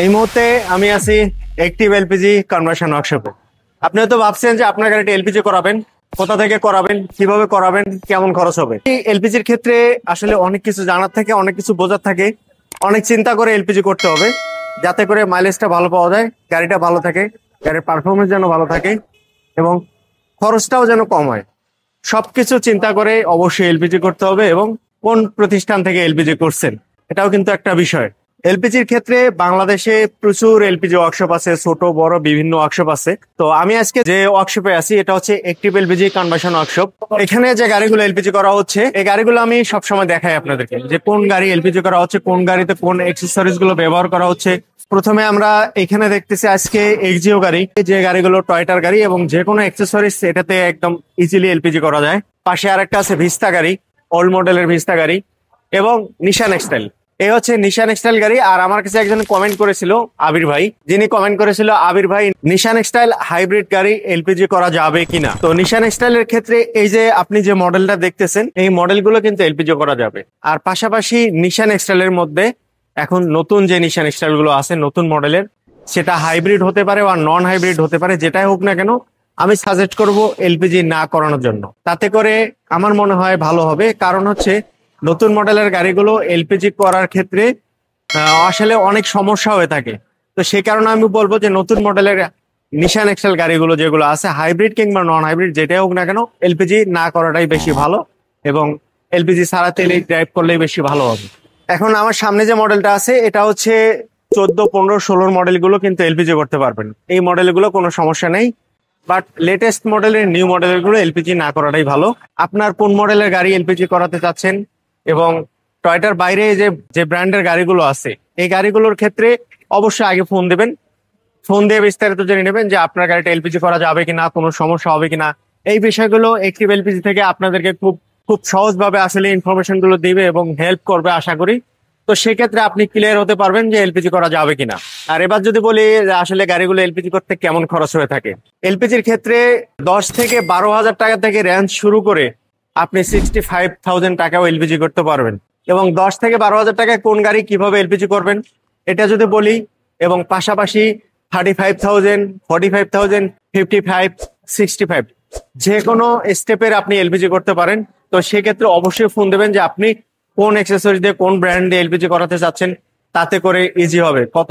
এই মুহূর্তে আমি আছি অ্যাক্টিভ এলপিজি কনভার্সন ওয়ার্কশপে। আপনি হয়তো ভাবছেন যে আপনার গাড়িটা এলপিজি করাবেন, কোথা থেকে করাবেন, কিভাবে করাবেন, কেমন খরচ হবে। এই এলপিজির ক্ষেত্রে আসলে অনেক কিছু জানার থাকে, অনেক কিছু বোঝার থাকে, অনেক চিন্তা করে এলপিজি করতে হবে, যাতে করে মাইলেজটা ভালো পাওয়া যায়, গাড়িটা ভালো থাকে, গাড়ির পারফরমেন্স যেন ভালো থাকে এবং খরচটাও যেন কম হয়। সবকিছু চিন্তা করে অবশ্যই এলপিজি করতে হবে এবং কোন প্রতিষ্ঠান থেকে এলপিজি করছেন এটাও কিন্তু একটা বিষয়। এলপিজির ক্ষেত্রে বাংলাদেশে প্রচুর এলপিজি ওয়ার্কশপ আছে, ছোট বড় বিভিন্ন ওয়ার্কশপ আছে। তো আমি আজকে যে ওয়ার্কশপে আছি এটা হচ্ছে অ্যাক্টিভ এলপিজি কনভার্সন ওয়ার্কশপ। এখানে যে গাড়িগুলো এলপিজি করা হচ্ছে এই গাড়িগুলো আমি সবসময় দেখাই আপনাদেরকে যে কোন গাড়ি এলপিজি করা হচ্ছে, কোন গাড়িতে কোন অ্যাক্সেসরিজ গুলো ব্যবহার করা হচ্ছে। প্রথমে আমরা এখানে দেখতেছি আজকে এক্সিও গাড়ি, যে গাড়িগুলো টয়টার গাড়ি এবং যে কোনো অ্যাক্সেসরিজ এটাতে একদম ইজিলি এলপিজি করা যায়। পাশে আরেকটা আছে ভিস্তা গাড়ি, ওল্ড মডেলের ভিস্তা গাড়ি এবং নিশান এক্সটাইল। এই হচ্ছে নিশান এক্সটাইল গাড়ি। আর আমার কাছে একজন কমেন্ট করেছিল আবির ভাই, যিনি কমেন্ট করেছিল আবির ভাই নিশান এক্সটাইল হাইব্রিড গাড়ি এলপিজি করা যাবে কিনা। তো নিশান এক্সটাইল এর ক্ষেত্রে এই যে আপনি যে মডেলটা দেখতেছেন এই মডেলগুলো কিন্তু এলপিজি করা যাবে। আর পাশাপাশি নিশান এক্সটাইল এর মধ্যে এখন নতুন যে নিশান এক্সটাইল গুলো আছে নতুন মডেলের, সেটা হাইব্রিড হতে পারে বা নন হাইব্রিড হতে পারে, যেটাই হোক না কেন আমি সাজেস্ট করব এলপিজি না করানোর জন্য। তাতে করে আমার মনে হয় ভালো হবে। কারণ হচ্ছে নতুন মডেলের গাড়িগুলো এলপিজি করার ক্ষেত্রে আসলে অনেক সমস্যা হয়ে থাকে। তো সেই কারণে আমি বলবো যে নতুন মডেলের নিশান এক্সেল গাড়িগুলো যেগুলো আছে হাইব্রিড কিংবা নন হাইব্রিড যেটাই হোক না কেন এলপিজি না করাটাই বেশি ভালো এবং এলপিজি ছাড়া তেলে ড্রাইভ করলেই বেশি ভালো হবে। এখন আমার সামনে যে মডেলটা আছে এটা হচ্ছে 14, 15, 16 মডেলগুলো কিন্তু এলপিজি করতে পারবেন। এই মডেলগুলো কোনো সমস্যা নেই, বাট লেটেস্ট মডেলের নিউ মডেলের গুলো এলপিজি না করাটাই ভালো। আপনার কোন মডেলের গাড়ি এলপিজি করাতে চাচ্ছেন এবং টয়টার বাইরে যে যে ব্র্যান্ডের গাড়িগুলো আছে এই গাড়িগুলোর ক্ষেত্রে অবশ্যই আগে ফোন দেবেন। ফোন দিয়ে বিস্তারিত জেনে নেবেন যে আপনার গাড়িটা এলপিজি করা যাবে কিনা, কোনো সমস্যা হবে কিনা। এই বিষয়গুলো অ্যাক্টিভ এলপিজি থেকে আপনাদেরকে খুব খুব সহজভাবে আসলে ইনফরমেশন গুলো দিবে এবং হেল্প করবে আশা করি। তো সেক্ষেত্রে আপনি ক্লিয়ার হতে পারবেন যে এলপিজি করা যাবে কিনা। আর এবার যদি বলি যে আসলে গাড়িগুলো এলপিজি করতে কেমন খরচ হয়ে থাকে, এলপিজির ক্ষেত্রে 10 থেকে 12,000 টাকা থেকে রেঞ্জ শুরু করে আপনি 65,000 টাকাও এলপিজি করতে পারবেন। এবং 10 থেকে 12,000 টাকায় কোন গাড়ি কিভাবে এলপিজি করবেন এটা যদি বলি, এবং পাশাপাশি 35,000, 45,000, 55, 65 যে কোনো স্টেপের আপনি এলপিজি করতে পারেন। তো সেক্ষেত্রে অবশ্যই ফোন দেবেন যে আপনি কোন অ্যাক্সেসরি দিয়ে কোন ব্র্যান্ড দিয়ে এলপিজি করাতে চাচ্ছেন, তাতে করে ইজি হবে। কত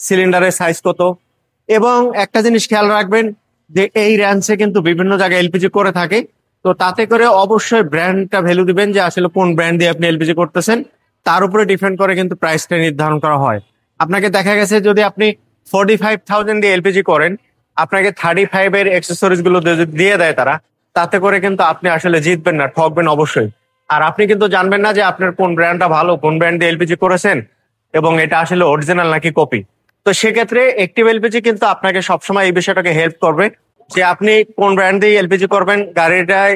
সিলিন্ডারের সাইজ কত, এবং একটা জিনিস খেয়াল রাখবেন যে এই রেঞ্জে কিন্তু বিভিন্ন জায়গায় এলপিজি করে থাকে। তো তাতে করে অবশ্যই ব্র্যান্ডটা ভ্যালু দিবেন যে আসলে কোন ব্র্যান্ড দিয়ে আপনি এলপিজি করতেছেন, তার উপরে ডিপেন্ড করে কিন্তু প্রাইসটা নির্ধারণ করা হয়। আপনাকে দেখা গেছে যদি আপনি 45,000 দিয়ে এলপিজি করেন, আপনাকে 35 এর অ্যাক্সেসরিজ গুলো দিয়ে দেয় তারা, তাতে করে কিন্তু আপনি আসলে জিতবেন না, ঠকবেন অবশ্যই। আর আপনি কিন্তু জানবেন না যে আপনার কোন ব্র্যান্ডটা ভালো, কোন ব্র্যান্ড দিয়ে এলপিজি করেছেন এবং এটা আসলে অরিজিনাল নাকি কপি। তো সেক্ষেত্রে অ্যাক্টিভ এলপিজি কিন্তু আপনাকে সবসময় এই বিষয়টাকে হেল্প করবে যে আপনি কোন ব্র্যান্ড দিয়ে এলপিজি করবেন, গাড়িটায়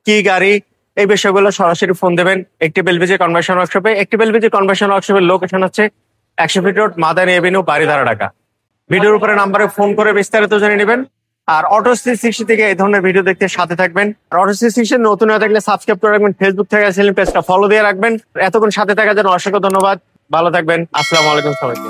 কি গাড়ি, এই বিষয়গুলো সরাসরি ফোন দেবেন অ্যাক্টিভ এলপিজি কনভার্সন ওয়ার্কশপে। অ্যাক্টিভ এলপিজি কনভার্সন ওয়ার্কশপের লোকেশন হচ্ছে 100 fit road, Madani Avenue, Baridhara, Dhaka. ভিডিওর উপরে নাম্বারে ফোন করে বিস্তারিত জেনে নেবেন। আর অটো 360 থেকে এই ধরনের ভিডিও দেখতে সাথে থাকবেন। আর অটো 360 নতুন হয়ে থাকলে সাবস্ক্রাইব করে রাখবেন, ফেসবুক থেকে পেজটা ফলো দিয়ে রাখবেন। এতক্ষণ সাথে থাকার জন্য অসংখ্য ধন্যবাদ। ভালো থাকবেন। আসসালামু আলাইকুম সবাইকে।